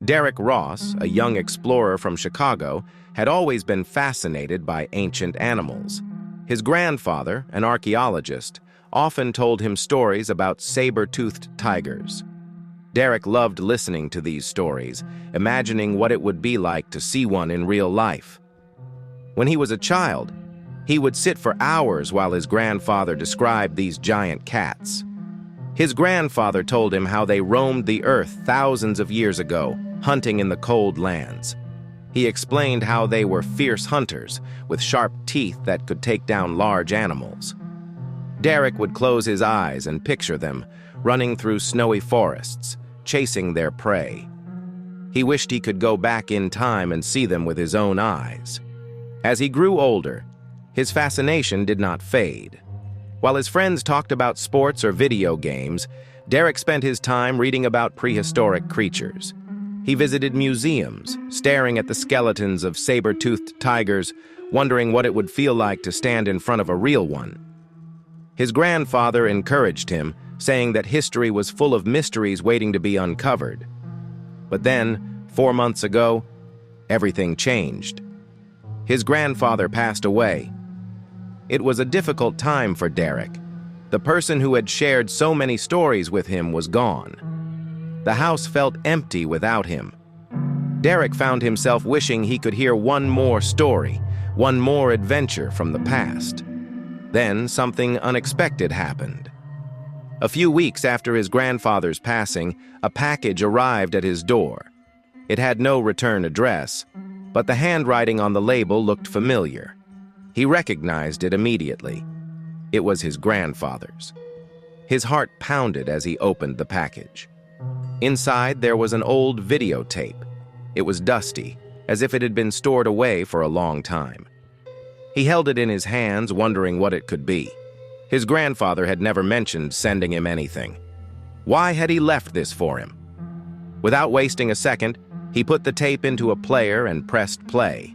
Derek Ross, a young explorer from Chicago, had always been fascinated by ancient animals. His grandfather, an archaeologist, often told him stories about saber-toothed tigers. Derek loved listening to these stories, imagining what it would be like to see one in real life. When he was a child, he would sit for hours while his grandfather described these giant cats. His grandfather told him how they roamed the earth thousands of years ago, hunting in the cold lands. He explained how they were fierce hunters with sharp teeth that could take down large animals. Derek would close his eyes and picture them running through snowy forests, chasing their prey. He wished he could go back in time and see them with his own eyes. As he grew older, his fascination did not fade. While his friends talked about sports or video games, Derek spent his time reading about prehistoric creatures. He visited museums, staring at the skeletons of saber-toothed tigers, wondering what it would feel like to stand in front of a real one. His grandfather encouraged him, saying that history was full of mysteries waiting to be uncovered. But then, 4 months ago, everything changed. His grandfather passed away. It was a difficult time for Derek. The person who had shared so many stories with him was gone. The house felt empty without him. Derek found himself wishing he could hear one more story, one more adventure from the past. Then something unexpected happened. A few weeks after his grandfather's passing, a package arrived at his door. It had no return address, but the handwriting on the label looked familiar. He recognized it immediately. It was his grandfather's. His heart pounded as he opened the package. Inside, there was an old videotape. It was dusty, as if it had been stored away for a long time. He held it in his hands, wondering what it could be. His grandfather had never mentioned sending him anything. Why had he left this for him? Without wasting a second, he put the tape into a player and pressed play.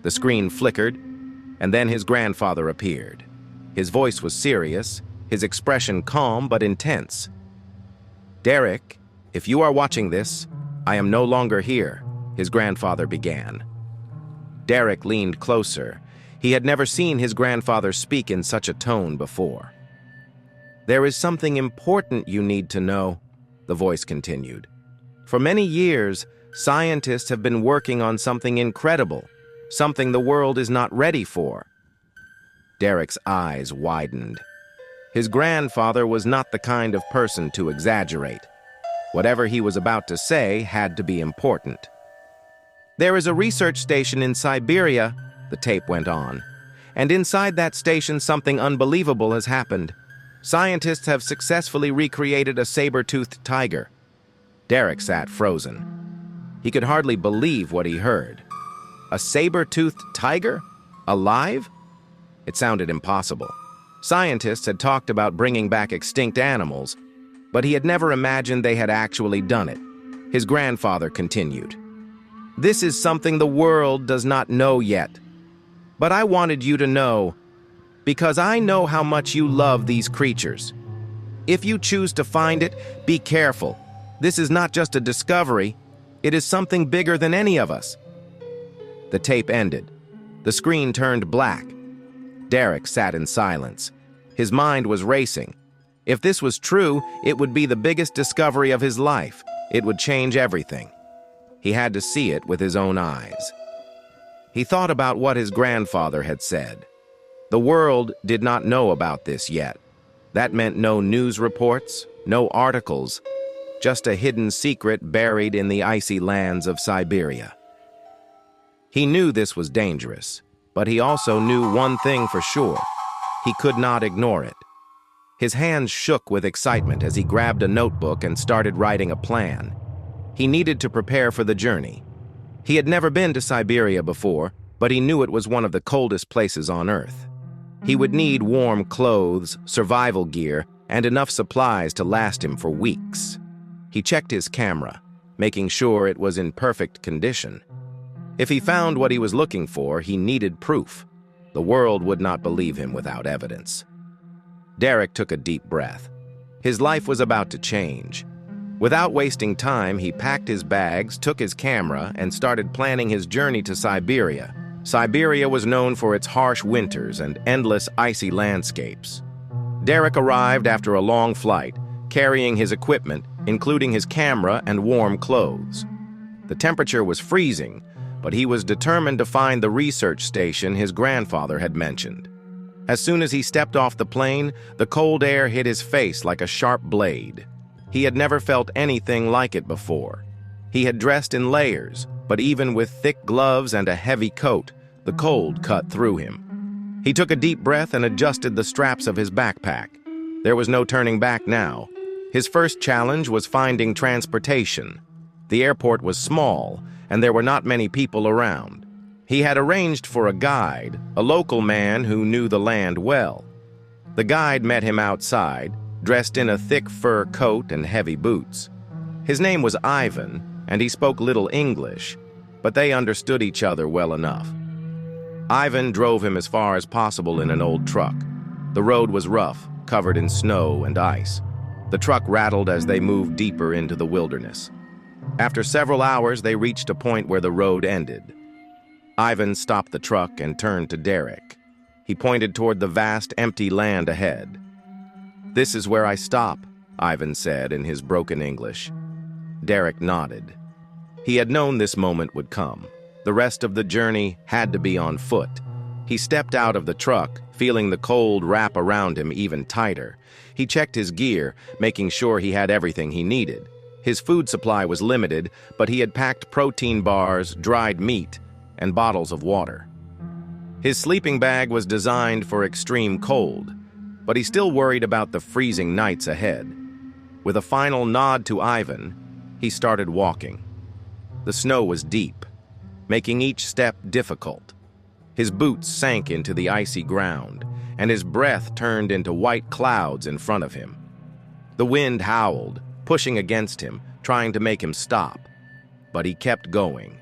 The screen flickered, and then his grandfather appeared. His voice was serious, his expression calm but intense. "Derek, if you are watching this, I am no longer here," his grandfather began. Derek leaned closer. He had never seen his grandfather speak in such a tone before. "There is something important you need to know," the voice continued. "For many years, scientists have been working on something incredible, something the world is not ready for." Derek's eyes widened. His grandfather was not the kind of person to exaggerate. Whatever he was about to say had to be important. "There is a research station in Siberia," the tape went on, "and inside that station something unbelievable has happened. Scientists have successfully recreated a saber-toothed tiger." Derek sat frozen. He could hardly believe what he heard. A saber-toothed tiger? Alive? It sounded impossible. Scientists had talked about bringing back extinct animals, but he had never imagined they had actually done it. His grandfather continued. "This is something the world does not know yet. But I wanted you to know, because I know how much you love these creatures. If you choose to find it, be careful. This is not just a discovery. It is something bigger than any of us." The tape ended. The screen turned black. Derek sat in silence. His mind was racing. If this was true, it would be the biggest discovery of his life. It would change everything. He had to see it with his own eyes. He thought about what his grandfather had said. The world did not know about this yet. That meant no news reports, no articles, just a hidden secret buried in the icy lands of Siberia. He knew this was dangerous, but he also knew one thing for sure. He could not ignore it. His hands shook with excitement as he grabbed a notebook and started writing a plan. He needed to prepare for the journey. He had never been to Siberia before, but he knew it was one of the coldest places on Earth. He would need warm clothes, survival gear, and enough supplies to last him for weeks. He checked his camera, making sure it was in perfect condition. If he found what he was looking for, he needed proof. The world would not believe him without evidence. Derek took a deep breath. His life was about to change. Without wasting time, he packed his bags, took his camera, and started planning his journey to Siberia. Siberia was known for its harsh winters and endless icy landscapes. Derek arrived after a long flight, carrying his equipment, including his camera and warm clothes. The temperature was freezing, but he was determined to find the research station his grandfather had mentioned. As soon as he stepped off the plane, the cold air hit his face like a sharp blade. He had never felt anything like it before. He had dressed in layers, but even with thick gloves and a heavy coat, the cold cut through him. He took a deep breath and adjusted the straps of his backpack. There was no turning back now. His first challenge was finding transportation. The airport was small, and there were not many people around. He had arranged for a guide, a local man who knew the land well. The guide met him outside, dressed in a thick fur coat and heavy boots. His name was Ivan, and he spoke little English, but they understood each other well enough. Ivan drove him as far as possible in an old truck. The road was rough, covered in snow and ice. The truck rattled as they moved deeper into the wilderness. After several hours, they reached a point where the road ended. Ivan stopped the truck and turned to Derek. He pointed toward the vast, empty land ahead. "This is where I stop," Ivan said in his broken English. Derek nodded. He had known this moment would come. The rest of the journey had to be on foot. He stepped out of the truck, feeling the cold wrap around him even tighter. He checked his gear, making sure he had everything he needed. His food supply was limited, but he had packed protein bars, dried meat, and bottles of water. His sleeping bag was designed for extreme cold, but he still worried about the freezing nights ahead. With a final nod to Ivan, he started walking. The snow was deep, making each step difficult. His boots sank into the icy ground, and his breath turned into white clouds in front of him. The wind howled, pushing against him, trying to make him stop. But he kept going.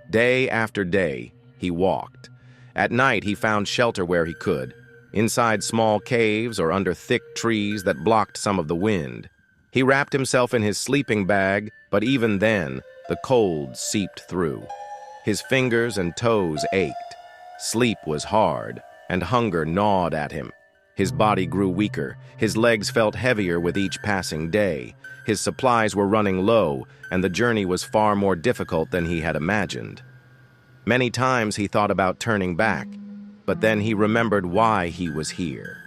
Day after day, he walked. At night, he found shelter where he could, inside small caves or under thick trees that blocked some of the wind. He wrapped himself in his sleeping bag, but even then, the cold seeped through. His fingers and toes ached. Sleep was hard, and hunger gnawed at him. His body grew weaker. His legs felt heavier with each passing day. His supplies were running low, and the journey was far more difficult than he had imagined. Many times he thought about turning back, but then he remembered why he was here.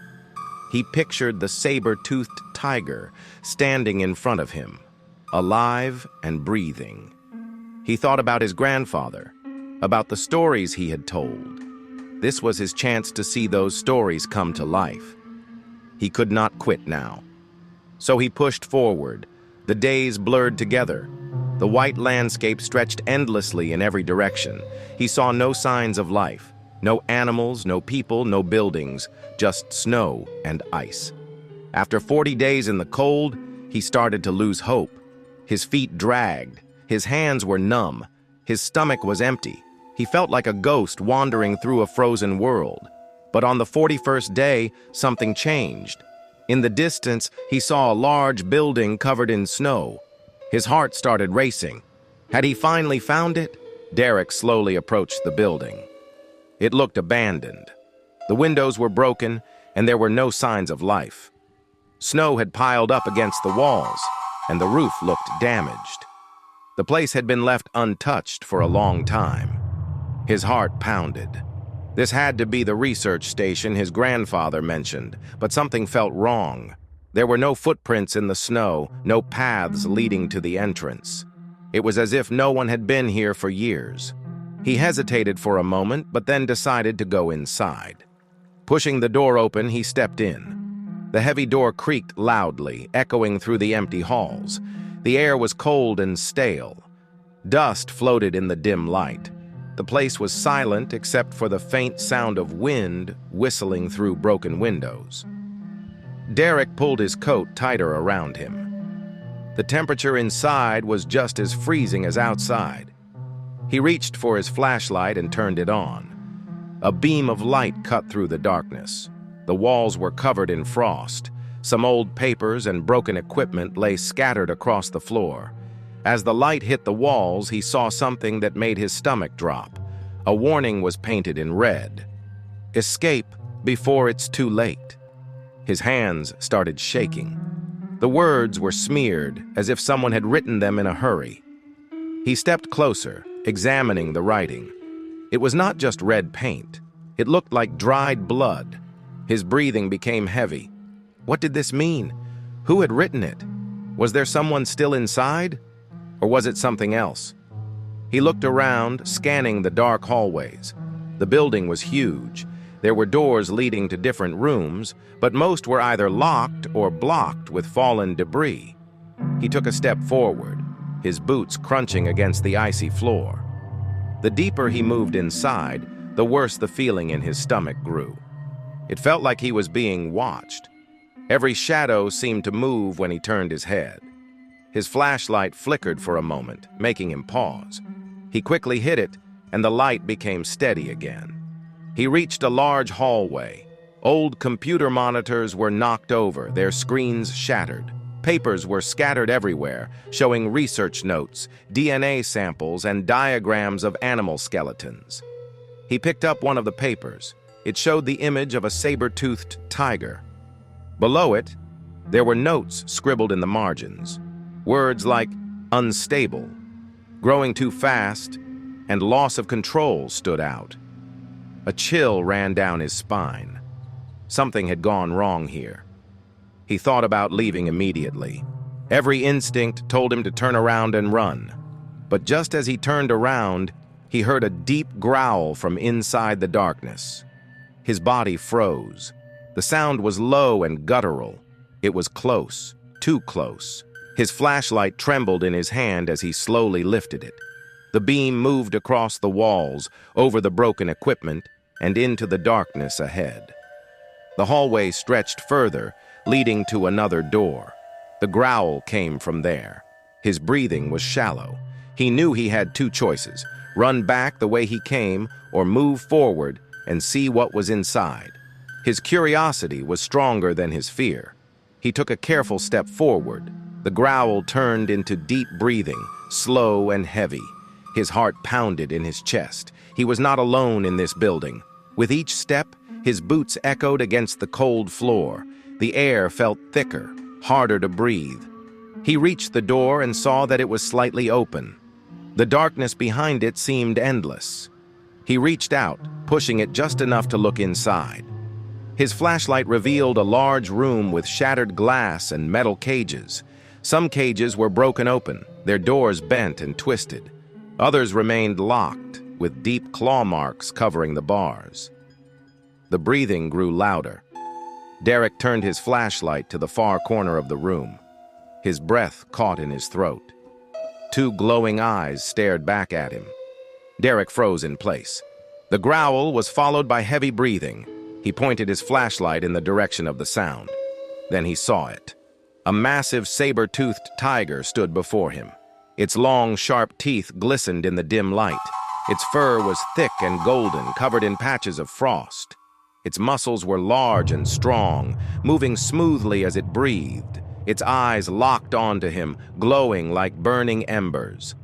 He pictured the saber-toothed tiger standing in front of him, alive and breathing. He thought about his grandfather, about the stories he had told. This was his chance to see those stories come to life. He could not quit now. So he pushed forward. The days blurred together. The white landscape stretched endlessly in every direction. He saw no signs of life. No animals, no people, no buildings, just snow and ice. After 40 days in the cold, he started to lose hope. His feet dragged. His hands were numb. His stomach was empty. He felt like a ghost wandering through a frozen world. But on the 41st day, something changed. In the distance, he saw a large building covered in snow. His heart started racing. Had he finally found it? Derek slowly approached the building. It looked abandoned. The windows were broken, and there were no signs of life. Snow had piled up against the walls, and the roof looked damaged. The place had been left untouched for a long time. His heart pounded. This had to be the research station his grandfather mentioned, but something felt wrong. There were no footprints in the snow, no paths leading to the entrance. It was as if no one had been here for years. He hesitated for a moment, but then decided to go inside. Pushing the door open, he stepped in. The heavy door creaked loudly, echoing through the empty halls. The air was cold and stale. Dust floated in the dim light. The place was silent except for the faint sound of wind whistling through broken windows. Derek pulled his coat tighter around him. The temperature inside was just as freezing as outside. He reached for his flashlight and turned it on. A beam of light cut through the darkness. The walls were covered in frost. Some old papers and broken equipment lay scattered across the floor. As the light hit the walls, he saw something that made his stomach drop. A warning was painted in red. "Escape before it's too late." His hands started shaking. The words were smeared as if someone had written them in a hurry. He stepped closer, examining the writing. It was not just red paint. It looked like dried blood. His breathing became heavy. What did this mean? Who had written it? Was there someone still inside? Or was it something else? He looked around, scanning the dark hallways. The building was huge. There were doors leading to different rooms, but most were either locked or blocked with fallen debris. He took a step forward, his boots crunching against the icy floor. The deeper he moved inside, the worse the feeling in his stomach grew. It felt like he was being watched. Every shadow seemed to move when he turned his head. His flashlight flickered for a moment, making him pause. He quickly hit it, and the light became steady again. He reached a large hallway. Old computer monitors were knocked over, their screens shattered. Papers were scattered everywhere, showing research notes, DNA samples, and diagrams of animal skeletons. He picked up one of the papers. It showed the image of a saber-toothed tiger. Below it, there were notes scribbled in the margins. Words like unstable, growing too fast, and loss of control stood out. A chill ran down his spine. Something had gone wrong here. He thought about leaving immediately. Every instinct told him to turn around and run. But just as he turned around, he heard a deep growl from inside the darkness. His body froze. The sound was low and guttural. It was close, too close. His flashlight trembled in his hand as he slowly lifted it. The beam moved across the walls, over the broken equipment, and into the darkness ahead. The hallway stretched further, leading to another door. The growl came from there. His breathing was shallow. He knew he had two choices: run back the way he came, or move forward and see what was inside. His curiosity was stronger than his fear. He took a careful step forward. The growl turned into deep breathing, slow and heavy. His heart pounded in his chest. He was not alone in this building. With each step, his boots echoed against the cold floor. The air felt thicker, harder to breathe. He reached the door and saw that it was slightly open. The darkness behind it seemed endless. He reached out, pushing it just enough to look inside. His flashlight revealed a large room with shattered glass and metal cages. Some cages were broken open, their doors bent and twisted. Others remained locked, with deep claw marks covering the bars. The breathing grew louder. Derek turned his flashlight to the far corner of the room. His breath caught in his throat. Two glowing eyes stared back at him. Derek froze in place. The growl was followed by heavy breathing. He pointed his flashlight in the direction of the sound. Then he saw it. A massive saber-toothed tiger stood before him. Its long, sharp teeth glistened in the dim light. Its fur was thick and golden, covered in patches of frost. Its muscles were large and strong, moving smoothly as it breathed. Its eyes locked onto him, glowing like burning embers.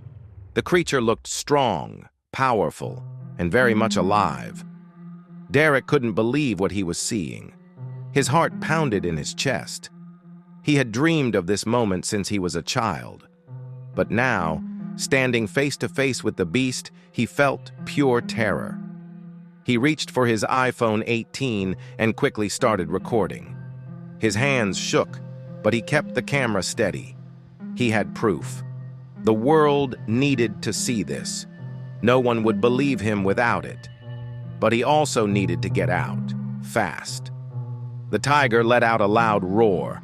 The creature looked strong, powerful, and very much alive. Derek couldn't believe what he was seeing. His heart pounded in his chest. He had dreamed of this moment since he was a child. But now, standing face to face with the beast, he felt pure terror. He reached for his iPhone 18 and quickly started recording. His hands shook, but he kept the camera steady. He had proof. The world needed to see this. No one would believe him without it. But he also needed to get out, fast. The tiger let out a loud roar.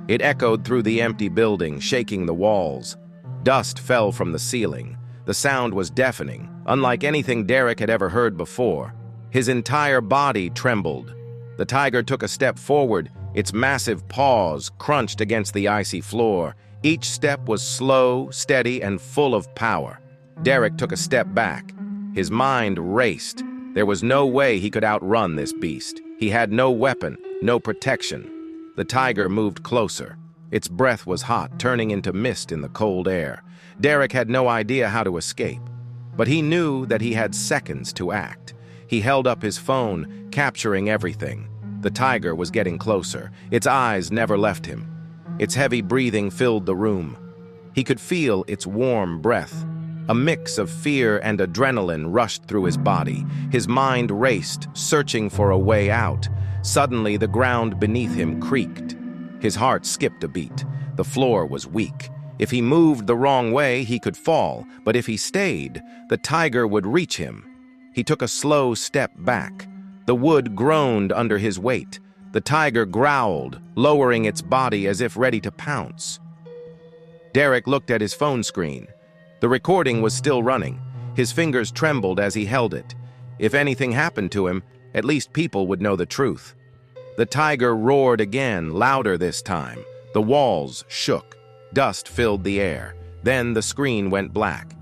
It echoed through the empty building, shaking the walls. Dust fell from the ceiling. The sound was deafening, unlike anything Derek had ever heard before. His entire body trembled. The tiger took a step forward, its massive paws crunched against the icy floor. Each step was slow, steady, and full of power. Derek took a step back. His mind raced. There was no way he could outrun this beast. He had no weapon, no protection. The tiger moved closer. Its breath was hot, turning into mist in the cold air. Derek had no idea how to escape, but he knew that he had seconds to act. He held up his phone, capturing everything. The tiger was getting closer. Its eyes never left him. Its heavy breathing filled the room. He could feel its warm breath. A mix of fear and adrenaline rushed through his body. His mind raced, searching for a way out. Suddenly, the ground beneath him creaked. His heart skipped a beat. The floor was weak. If he moved the wrong way, he could fall, but if he stayed, the tiger would reach him. He took a slow step back. The wood groaned under his weight. The tiger growled, lowering its body as if ready to pounce. Derek looked at his phone screen. The recording was still running. His fingers trembled as he held it. If anything happened to him, at least people would know the truth. The tiger roared again, louder this time. The walls shook. Dust filled the air. Then the screen went black.